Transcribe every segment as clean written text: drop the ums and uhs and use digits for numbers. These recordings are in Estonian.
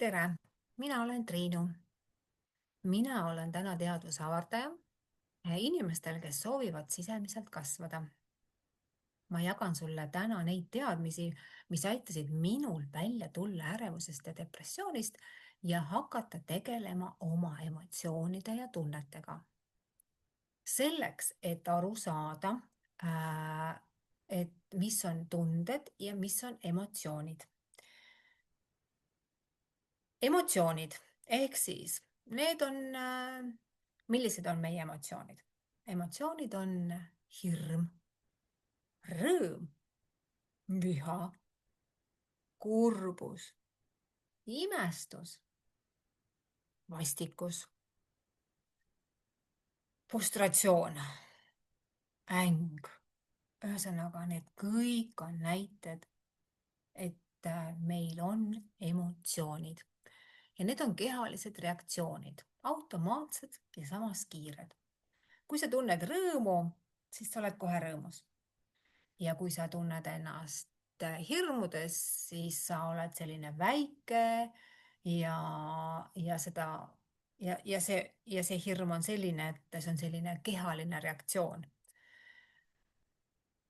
Tere, mina olen Triinu. Mina olen täna teadvuse avardaja inimestel, kes soovivad sisemiselt kasvada. Ma jagan sulle täna neid teadmisi, mis aitasid minul välja tulla ärevusest ja depressioonist ja hakata tegelema oma emotsioonide ja tunnetega. Selleks, et aru saada, et mis on tunded ja mis on emotsioonid. Emotsioonid ehk siis need on, millised on meie emotsioonid? Emotsioonid on hirm, rõõm, viha, kurbus, imestus, vastikus, frustratsioon, äng. Ühesõnaga, need kõik on näited, et meil on emotsioonid ja need on kehalised reaktsioonid, automaatsed ja samas kiired. Kui sa tunned rõõmu, siis sa oled kohe rõõmus. Ja kui sa tunned ennast hirmudes, siis sa oled selline väike ja, ja seda ja see hirm on selline, et see on selline kehaline reaktsioon.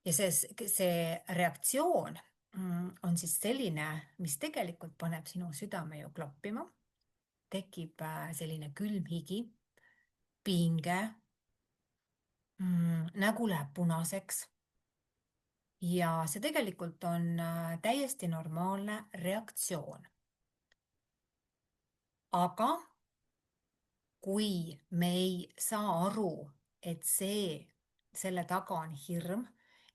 Ja see reaktsioon on siis selline, mis tegelikult paneb sinu südame ju kloppima, tekib selline külm higi, pinge, nägu läheb punaseks. Ja see tegelikult on täiesti normaalne reaktsioon. Aga kui me ei saa aru, et selle taga on hirm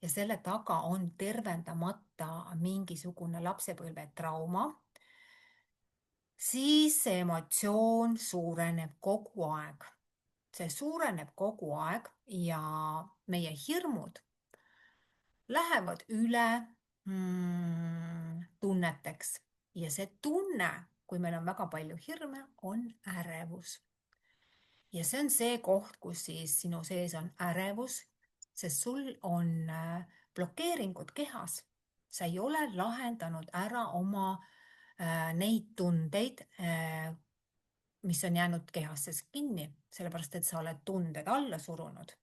ja selle taga on tervendamata mingisugune lapsepõlve trauma, siis see emotsioon suureneb kogu aeg. See suureneb kogu aeg ja meie hirmud lähevad üle tunneteks ja see tunne, kui meil on väga palju hirme, on ärevus. Ja see on see koht, kus siis sinu sees on ärevus, sest sul on blokeeringud kehas. Sa ei ole lahendanud ära oma neid tundeid, mis on jäänud kehasse kinni, sellepärast et sa oled tunded alla surunud.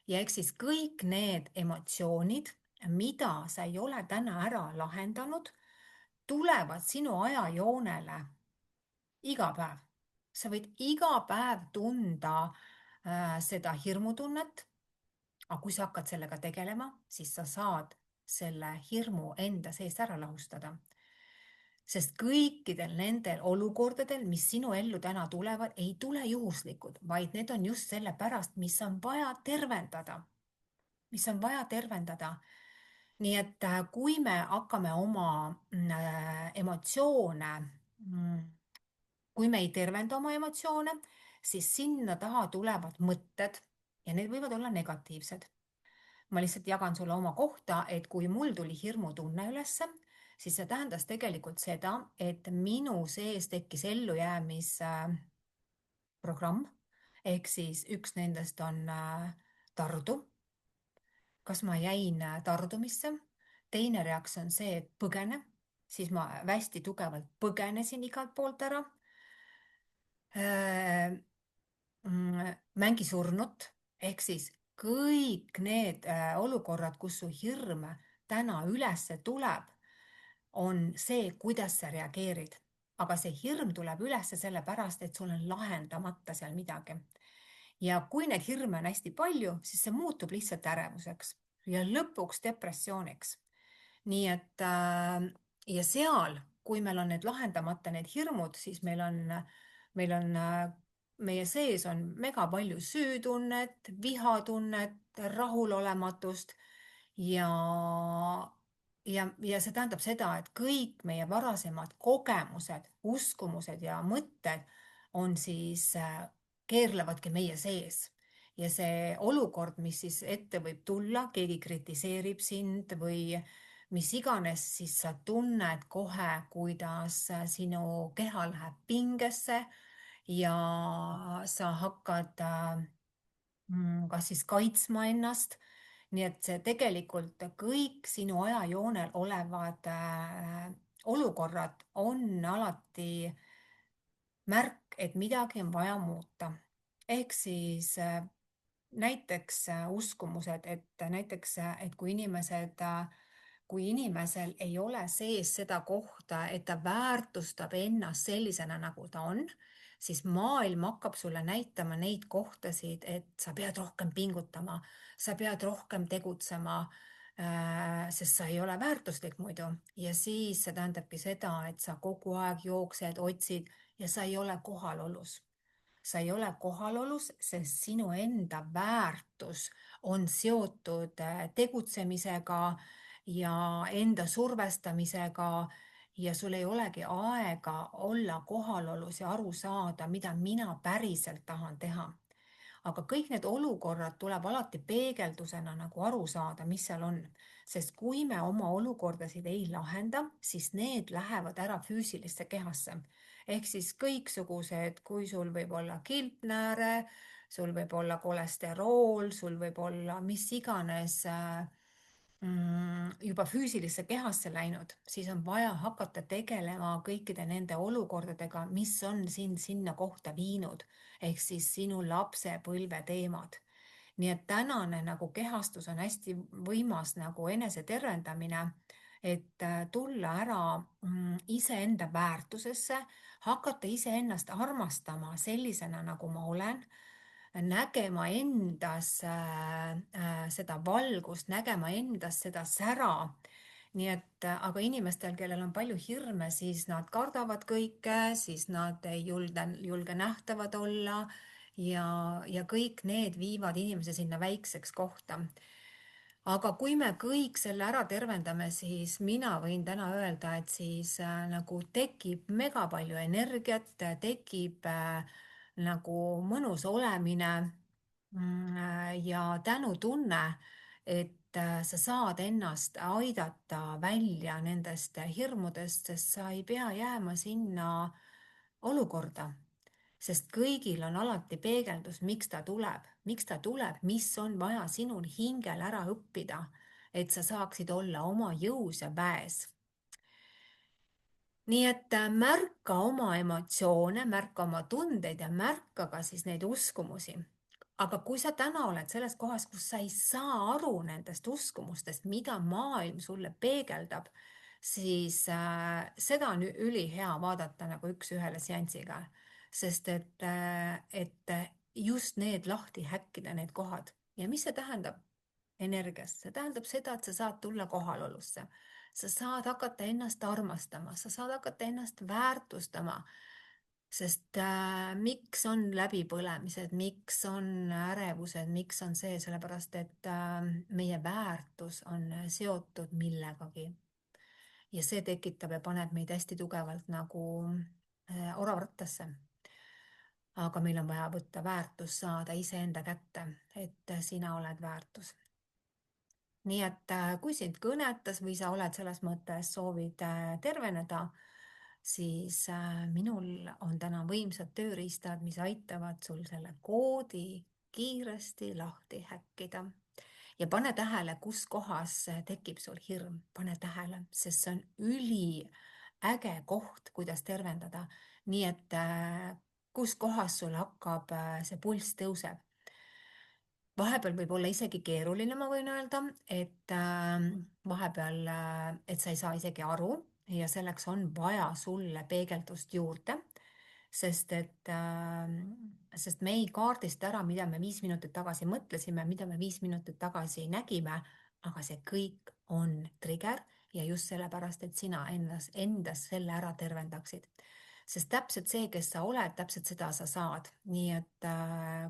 Ja eks siis kõik need emotsioonid, mida sa ei ole täna ära lahendanud, tulevad sinu ajajoonele iga päev. Sa võid iga päev tunda seda hirmutunnet, aga kui sa hakkad sellega tegelema, siis sa saad selle hirmu enda seest ära lahustada. Sest kõikidel nendel olukordadel, mis sinu ellu täna tulevad, ei tule juhuslikud, vaid need on just sellepärast, mis on vaja tervendada. Mis on vaja tervendada. Nii et kui me hakkame oma emotsioone, kui me ei tervenda oma emotsioone, siis sinna taha tulevad mõtted ja need võivad olla negatiivsed. Ma lihtsalt jagan sulle oma kohta, et kui mul tuli hirmutunne ülesse, siis see tähendas tegelikult seda, et minu sees tekkis ellujäämisprogramm, ehk siis üks nendest on tardu. Kas ma jäin tardumisse? Teine reaktsioon on see, et põgene, siis ma hästi tugevalt põgenesin igalt poolt ära. Mängi surnut, ehk siis kõik need olukorrad, kus su hirm täna ülesse tuleb, on see, kuidas sa reageerid. Aga see hirm tuleb ülesse sellepärast, et sul on lahendamata seal midagi. Ja kui need hirme on hästi palju, siis see muutub lihtsalt ärevuseks ja lõpuks depressiooniks. Nii et ja seal, kui meil on need lahendamata need hirmud, siis meil on meie sees on mega palju süütunnet, vihatunnet, rahulolematust ja see tähendab seda, et kõik meie varasemad kogemused, uskumused ja mõtted on siis, keerlevadki meie sees. Ja see olukord, mis siis ette võib tulla, keegi kritiseerib sind või mis iganes, siis sa tunned kohe, kuidas sinu keha läheb pingesse ja sa hakkad kas siis kaitsma ennast. Nii et see tegelikult kõik sinu ajajoonel olevad olukorrad on alati märk, et midagi on vaja muuta. Ehk siis näiteks uskumused, et näiteks, et kui inimesel ei ole sees seda kohta, et ta väärtustab ennast sellisena, nagu ta on, siis maailm hakkab sulle näitama neid kohtasid, et sa pead rohkem pingutama, sa pead rohkem tegutsema, sest sa ei ole väärtuslik muidu. Ja siis see tähendabki seda, et sa kogu aeg jooksed, otsid ja sa ei ole kohalolus. Sa ei ole kohalolus, sest sinu enda väärtus on seotud tegutsemisega ja enda survestamisega ja sul ei olegi aega olla kohalolus ja aru saada, mida mina päriselt tahan teha. Aga kõik need olukorrad tuleb alati peegeldusena nagu aru saada, mis seal on. Sest kui me oma olukordasid ei lahenda, siis need lähevad ära füüsilisse kehasse. Ehk siis kõiksugused, kui sul võib olla kilpnääre, sul võib olla kolesterool, sul võib olla mis iganes juba füüsilisse kehasse läinud, siis on vaja hakata tegelema kõikide nende olukordadega, mis on sind sinna kohta viinud, ehk siis sinu lapsepõlve teemad. Nii et tänane nagu kehastus on hästi võimas nagu enesetervendamine, et tulla ära iseenda väärtusesse, hakata iseennast armastama sellisena, nagu ma olen, nägema endas seda valgust, nägema endas seda sära. Nii et, aga inimestel, kellel on palju hirme, siis nad kardavad kõike, siis nad ei julge nähtavad olla ja kõik need viivad inimese sinna väikseks kohta. Aga kui me kõik selle ära tervendame, siis mina võin täna öelda, et siis nagu tekib mega palju energiat, tekib nagu mõnus olemine ja tänutunne, et sa saad ennast aidata välja nendest hirmudest, sest sa ei pea jääma sinna olukorda. Sest kõigil on alati peegeldus, miks ta tuleb, mis on vaja sinul hingel ära õppida, et sa saaksid olla oma jõus ja väes. Nii et märka oma emotsioone, märka oma tundeid ja märka ka siis neid uskumusi. Aga kui sa täna oled selles kohas, kus sa ei saa aru nendest uskumustest, mida maailm sulle peegeldab, siis seda on ülihea vaadata nagu üks-ühele seansiga, sest et just need lahti häkkida, need kohad. Ja mis see tähendab energias? See tähendab seda, et sa saad tulla kohalolusse. Sa saad hakata ennast armastama, sa saad hakata ennast väärtustama, sest miks on läbipõlemised, miks on ärevused, miks on see, sellepärast et meie väärtus on seotud millegagi. Ja see tekitab ja paneb meid hästi tugevalt nagu oravrattasse. Aga meil on vaja võtta väärtus, saada iseenda kätte, et sina oled väärtus. Nii et kui sind kõnetas või sa oled selles mõttes, soovid terveneda, siis minul on täna võimsad tööriistad, mis aitavad sul selle koodi kiiresti lahti häkkida. Ja pane tähele, kus kohas tekib sul hirm, pane tähele, sest see on üliäge koht, kuidas tervendada. Nii et kus kohas sul hakkab see pulss tõuseb. Vahepeal võib olla isegi keeruline, ma võin öelda, et vahepeal, et sa ei saa isegi aru ja selleks on vaja sulle peegeldust juurde, sest me ei kaardista ära, mida me 5 minutit tagasi mõtlesime, mida me 5 minutit tagasi nägime, aga see kõik on trigger ja just sellepärast, et sina endas selle ära tervendaksid. Sest täpselt see, kes sa oled, täpselt seda sa saad. Nii et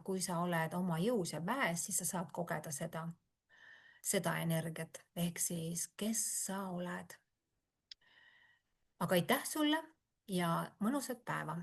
kui sa oled oma jõus ja väes, siis sa saad kogeda seda energiat. Ehk siis, kes sa oled. Aga aitäh sulle ja mõnusat päeva!